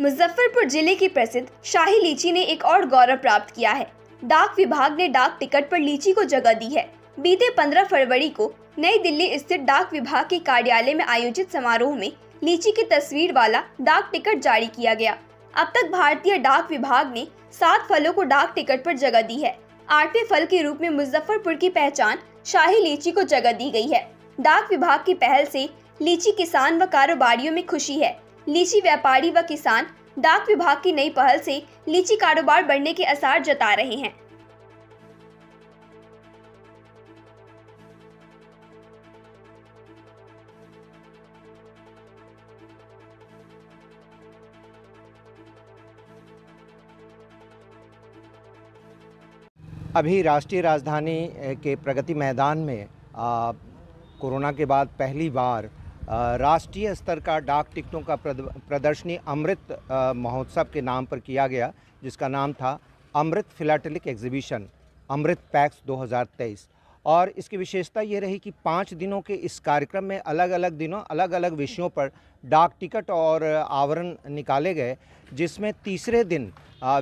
मुजफ्फरपुर जिले की प्रसिद्ध शाही लीची ने एक और गौरव प्राप्त किया है। डाक विभाग ने डाक टिकट पर लीची को जगह दी है। बीते 15 फरवरी को नई दिल्ली स्थित डाक विभाग के कार्यालय में आयोजित समारोह में लीची की तस्वीर वाला डाक टिकट जारी किया गया। अब तक भारतीय डाक विभाग ने 7 फलों को डाक टिकट पर जगह दी है। 8वें फल के रूप में मुजफ्फरपुर की पहचान शाही लीची को जगह दी गई है। डाक विभाग की पहल से लीची किसान व कारोबारियों में खुशी है। लीची व्यापारी व किसान डाक विभाग की नई पहल से लीची कारोबार बढ़ने के आसार जता रहे हैं। अभी राष्ट्रीय राजधानी के प्रगति मैदान में कोरोना के बाद पहली बार राष्ट्रीय स्तर का डाक टिकटों का प्रदर्शनी अमृत महोत्सव के नाम पर किया गया, जिसका नाम था अमृत फिलाटेलिक एग्जीबिशन अमृत पैक्स 2023। और इसकी विशेषता ये रही कि 5 दिनों के इस कार्यक्रम में अलग अलग दिनों अलग अलग विषयों पर डाक टिकट और आवरण निकाले गए, जिसमें तीसरे दिन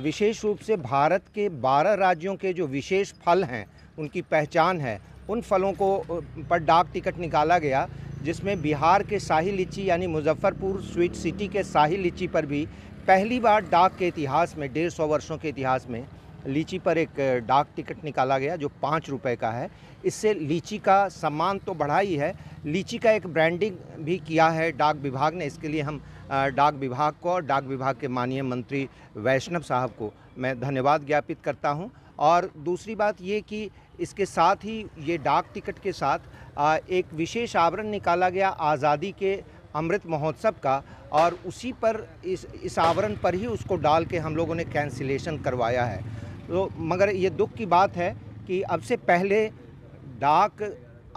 विशेष रूप से भारत के 12 राज्यों के जो विशेष फल हैं उनकी पहचान है, उन फलों को पर डाक टिकट निकाला गया, जिसमें बिहार के शाही लीची यानी मुजफ्फरपुर स्वीट सिटी के शाही लीची पर भी पहली बार डाक के इतिहास में 150 वर्षों के इतिहास में लीची पर एक डाक टिकट निकाला गया जो 5 रुपए का है। इससे लीची का सम्मान तो बढ़ा ही है, लीची का एक ब्रांडिंग भी किया है डाक विभाग ने। इसके लिए हम डाक विभाग को और डाक विभाग के माननीय मंत्री वैष्णव साहब को मैं धन्यवाद ज्ञापित करता हूं। और दूसरी बात ये कि इसके साथ ही ये डाक टिकट के साथ एक विशेष आवरण निकाला गया आज़ादी के अमृत महोत्सव का, और उसी पर इस आवरण पर ही उसको डाल के हम लोगों ने कैंसिलेशन करवाया है। तो मगर ये दुख की बात है कि अब से पहले डाक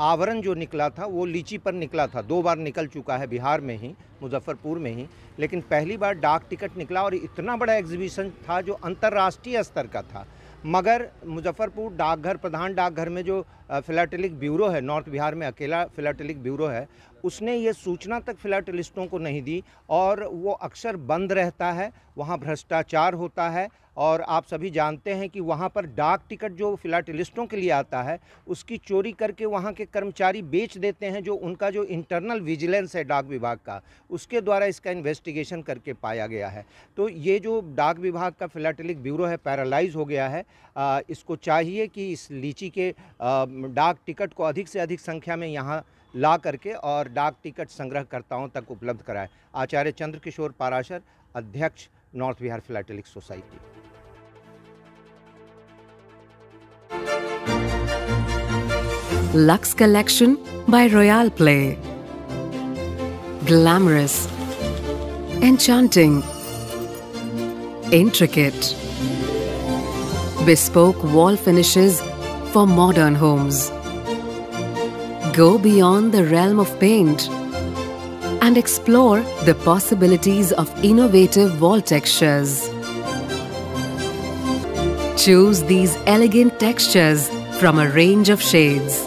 आवरण जो निकला था वो लीची पर निकला था, 2 बार निकल चुका है बिहार में ही, मुजफ्फरपुर में ही, लेकिन पहली बार डाक टिकट निकला और इतना बड़ा एग्जीबिशन था जो अंतर्राष्ट्रीय स्तर का था। मगर मुजफ्फरपुर डाकघर, प्रधान डाकघर में जो फिलाटेलिक ब्यूरो है, नॉर्थ बिहार में अकेला फिलाटेलिक ब्यूरो है, उसने ये सूचना तक फिलाटेलिस्टों को नहीं दी और वो अक्सर बंद रहता है, वहाँ भ्रष्टाचार होता है। और आप सभी जानते हैं कि वहाँ पर डाक टिकट जो फिलाटेलिस्टों के लिए आता है उसकी चोरी करके वहाँ के कर्मचारी बेच देते हैं, जो उनका जो इंटरनल विजिलेंस है डाक विभाग का, उसके द्वारा इसका इन्वेस्टिगेशन करके पाया गया है। तो ये जो डाक विभाग का फिलाटेलिक ब्यूरो है पैरालाइज हो गया है। इसको चाहिए कि इस लीची के डाक टिकट को अधिक से अधिक संख्या में यहाँ ला करके और डाक टिकट संग्रहकर्ताओं तक उपलब्ध कराए। आचार्य चंद्रकिशोर पाराशर, अध्यक्ष north Bihar philatelic society. Lux Collection by Royal Play. Glamorous, enchanting, intricate, bespoke wall finishes for modern homes. Go beyond the realm of paint and explore the possibilities of innovative wall textures. Choose these elegant textures from a range of shades.